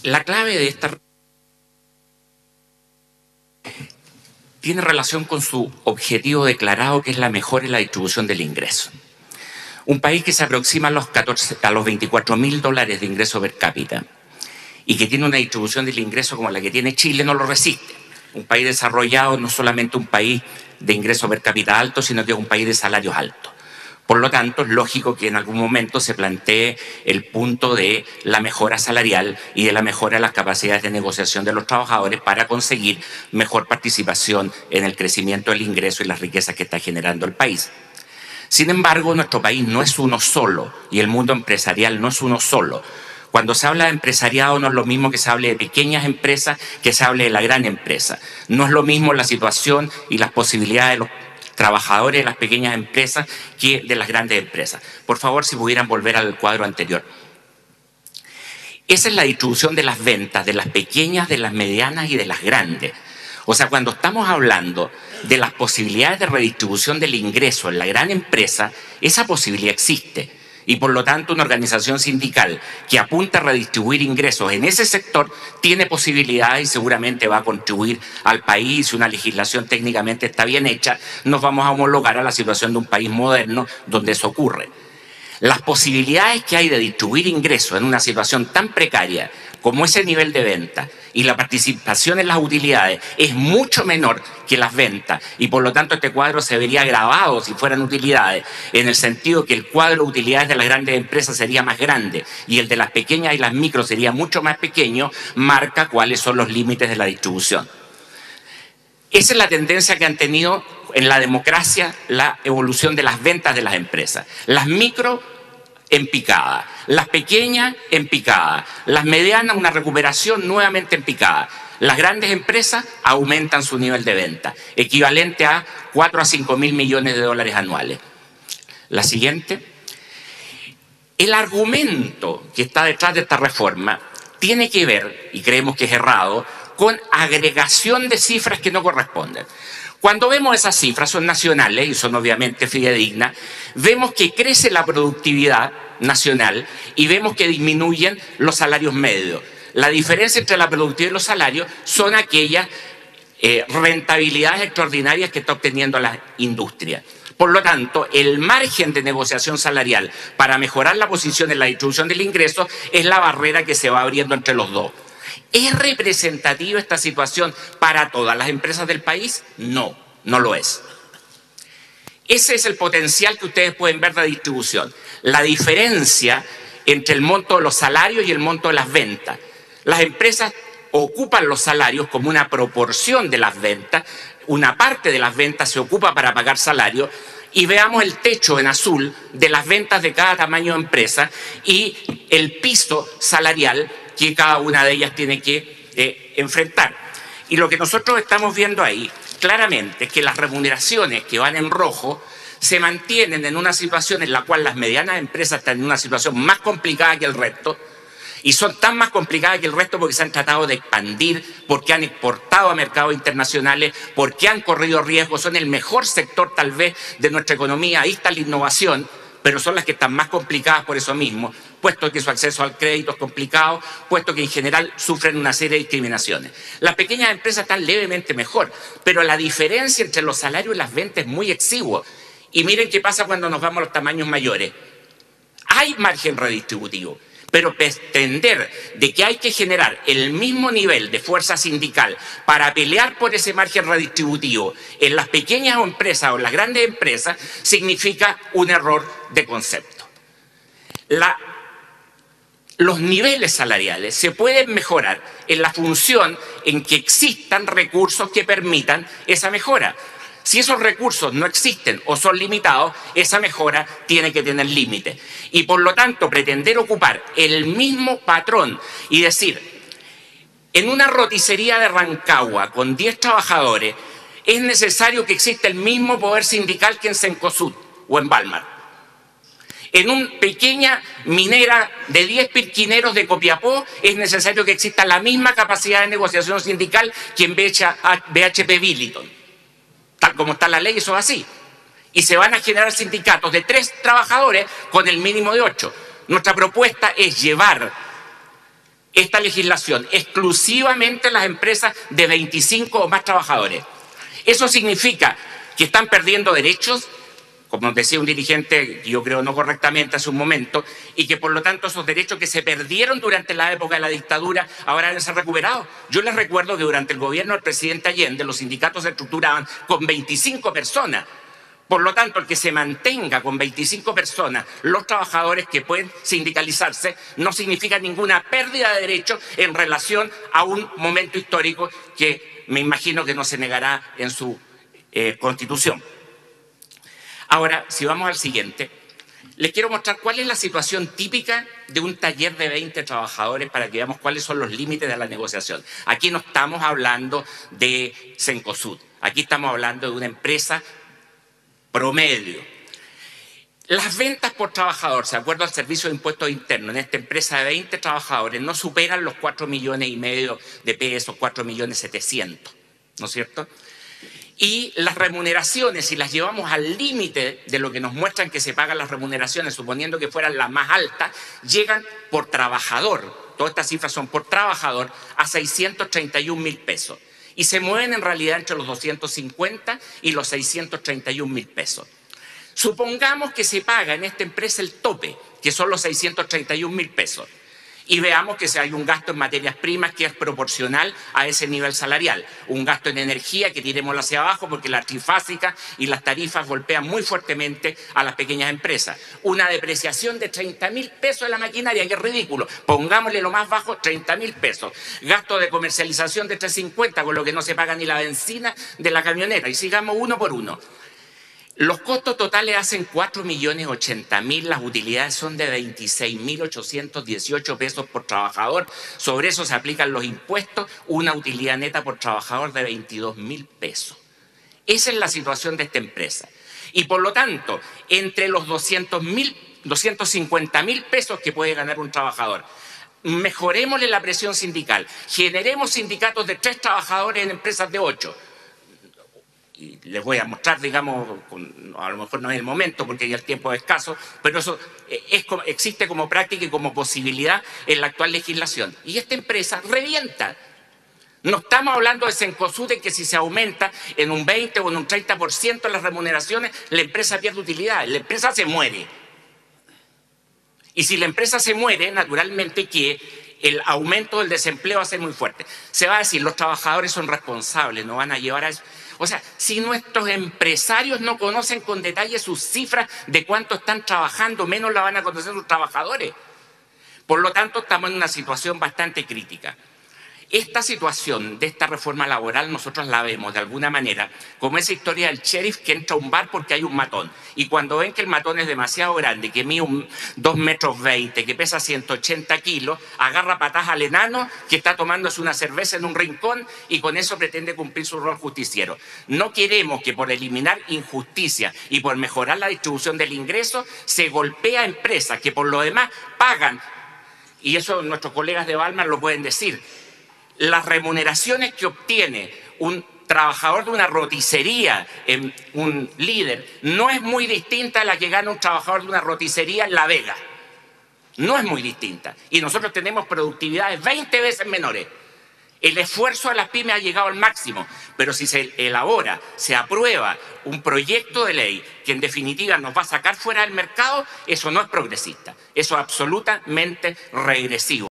La clave de esta tiene relación con su objetivo declarado, que es la mejora en la distribución del ingreso. Un país que se aproxima a los $24.000 de ingreso per cápita y que tiene una distribución del ingreso como la que tiene Chile no lo resiste. Un país desarrollado no es solamente un país de ingreso per cápita alto, sino que es un país de salarios altos. Por lo tanto, es lógico que en algún momento se plantee el punto de la mejora salarial y de la mejora de las capacidades de negociación de los trabajadores para conseguir mejor participación en el crecimiento del ingreso y las riquezas que está generando el país. Sin embargo, nuestro país no es uno solo y el mundo empresarial no es uno solo. Cuando se habla de empresariado no es lo mismo que se hable de pequeñas empresas que se hable de la gran empresa. No es lo mismo la situación y las posibilidades de los trabajadores de las pequeñas empresas que de las grandes empresas. Por favor, si pudieran volver al cuadro anterior. Esa es la distribución de las ventas, de las pequeñas, de las medianas y de las grandes. O sea, cuando estamos hablando de las posibilidades de redistribución del ingreso en la gran empresa, esa posibilidad existe. Y por lo tanto, una organización sindical que apunta a redistribuir ingresos en ese sector tiene posibilidades y seguramente va a contribuir al país. Si una legislación técnicamente está bien hecha, nos vamos a homologar a la situación de un país moderno donde eso ocurre. Las posibilidades que hay de distribuir ingresos en una situación tan precaria como ese nivel de venta y la participación en las utilidades es mucho menor que las ventas y por lo tanto este cuadro se vería agravado si fueran utilidades, en el sentido que el cuadro de utilidades de las grandes empresas sería más grande y el de las pequeñas y las micros sería mucho más pequeño, marca cuáles son los límites de la distribución. Esa es la tendencia que han tenido en la democracia la evolución de las ventas de las empresas. Las micro en picada, las pequeñas en picada, las medianas una recuperación nuevamente en picada. Las grandes empresas aumentan su nivel de venta, equivalente a 4 a 5 mil millones de dólares anuales. La siguiente. El argumento que está detrás de esta reforma tiene que ver, y creemos que es errado, con agregación de cifras que no corresponden. Cuando vemos esas cifras, son nacionales y son obviamente fidedignas, vemos que crece la productividad nacional y vemos que disminuyen los salarios medios. La diferencia entre la productividad y los salarios son aquellas rentabilidades extraordinarias que está obteniendo la industria. Por lo tanto, el margen de negociación salarial para mejorar la posición en la distribución del ingreso es la barrera que se va abriendo entre los dos. ¿Es representativa esta situación para todas las empresas del país? No, no lo es. Ese es el potencial que ustedes pueden ver de la distribución. La diferencia entre el monto de los salarios y el monto de las ventas. Las empresas ocupan los salarios como una proporción de las ventas. Una parte de las ventas se ocupa para pagar salarios. Y veamos el techo en azul de las ventas de cada tamaño de empresa y el piso salarial que cada una de ellas tiene que enfrentar. Y lo que nosotros estamos viendo ahí claramente es que las remuneraciones que van en rojo se mantienen en una situación en la cual las medianas empresas están en una situación más complicada que el resto, y son tan más complicadas que el resto porque se han tratado de expandir, porque han exportado a mercados internacionales, porque han corrido riesgos, son el mejor sector tal vez de nuestra economía, ahí está la innovación, pero son las que están más complicadas por eso mismo, puesto que su acceso al crédito es complicado, puesto que en general sufren una serie de discriminaciones. Las pequeñas empresas están levemente mejor, pero la diferencia entre los salarios y las ventas es muy exigua. Y miren qué pasa cuando nos vamos a los tamaños mayores. Hay margen redistributivo, pero pretender de que hay que generar el mismo nivel de fuerza sindical para pelear por ese margen redistributivo en las pequeñas empresas o en las grandes empresas significa un error de concepto. Los niveles salariales se pueden mejorar en la función en que existan recursos que permitan esa mejora. Si esos recursos no existen o son limitados, esa mejora tiene que tener límite. Y por lo tanto, pretender ocupar el mismo patrón y decir, en una roticería de Rancagua con 10 trabajadores, es necesario que exista el mismo poder sindical que en Cencosud o en Valmar. En una pequeña minera de 10 pirquineros de Copiapó, es necesario que exista la misma capacidad de negociación sindical que en BHP Billiton. Tal como está la ley, eso es así. Y se van a generar sindicatos de 3 trabajadores con el mínimo de 8. Nuestra propuesta es llevar esta legislación exclusivamente a las empresas de 25 o más trabajadores. Eso significa que están perdiendo derechos, como decía un dirigente, yo creo no correctamente hace un momento, y que por lo tanto esos derechos que se perdieron durante la época de la dictadura ahora deben ser recuperados. Yo les recuerdo que durante el gobierno del presidente Allende los sindicatos se estructuraban con 25 personas. Por lo tanto, el que se mantenga con 25 personas los trabajadores que pueden sindicalizarse no significa ninguna pérdida de derechos en relación a un momento histórico que me imagino que no se negará en su Constitución. Ahora, si vamos al siguiente, les quiero mostrar cuál es la situación típica de un taller de 20 trabajadores para que veamos cuáles son los límites de la negociación. Aquí no estamos hablando de Cencosud, aquí estamos hablando de una empresa promedio. Las ventas por trabajador, de acuerdo al Servicio de Impuestos Internos, en esta empresa de 20 trabajadores no superan los 4,5 millones de pesos, 4,700,000, ¿no es cierto? Y las remuneraciones, si las llevamos al límite de lo que nos muestran que se pagan las remuneraciones, suponiendo que fueran las más altas, llegan por trabajador, todas estas cifras son por trabajador, a 631,000 pesos. Y se mueven en realidad entre los 250 y los 631,000 pesos. Supongamos que se paga en esta empresa el tope, que son los 631,000 pesos. Y veamos que si hay un gasto en materias primas que es proporcional a ese nivel salarial. Un gasto en energía que tiremos hacia abajo porque la trifásica y las tarifas golpean muy fuertemente a las pequeñas empresas. Una depreciación de 30,000 pesos en la maquinaria, que es ridículo. Pongámosle lo más bajo, 30,000 pesos. Gasto de comercialización de 350, con lo que no se paga ni la benzina de la camioneta. Y sigamos uno por uno. Los costos totales hacen 4,080,000, las utilidades son de 26,818 pesos por trabajador. Sobre eso se aplican los impuestos, una utilidad neta por trabajador de 22,000 pesos. Esa es la situación de esta empresa. Y por lo tanto, entre los 250,000 pesos que puede ganar un trabajador, mejorémosle la presión sindical, generemos sindicatos de 3 trabajadores en empresas de 8. Y les voy a mostrar, digamos, a lo mejor no es el momento porque ya el tiempo es escaso, pero eso existe como práctica y como posibilidad en la actual legislación. Y esta empresa revienta. No estamos hablando de Cencosud, de que si se aumenta en un 20 o en un 30% las remuneraciones, la empresa pierde utilidad, la empresa se muere. Y si la empresa se muere, naturalmente que el aumento del desempleo va a ser muy fuerte. Se va a decir, los trabajadores son responsables, no van a llevar a eso. O sea, si nuestros empresarios no conocen con detalle sus cifras de cuánto están trabajando, menos la van a conocer sus trabajadores. Por lo tanto, estamos en una situación bastante crítica. Esta situación de esta reforma laboral nosotros la vemos de alguna manera como esa historia del sheriff que entra a un bar porque hay un matón. Y cuando ven que el matón es demasiado grande, que mide 2,20 metros, que pesa 180 kilos, agarra patas al enano que está tomándose una cerveza en un rincón y con eso pretende cumplir su rol justiciero. No queremos que por eliminar injusticia y por mejorar la distribución del ingreso se golpee a empresas que por lo demás pagan, y eso nuestros colegas de Balmar lo pueden decir. Las remuneraciones que obtiene un trabajador de una roticería, un líder, no es muy distinta a la que gana un trabajador de una roticería en La Vega. No es muy distinta. Y nosotros tenemos productividades 20 veces menores. El esfuerzo de las pymes ha llegado al máximo, pero si se elabora, se aprueba un proyecto de ley que en definitiva nos va a sacar fuera del mercado, eso no es progresista, eso es absolutamente regresivo.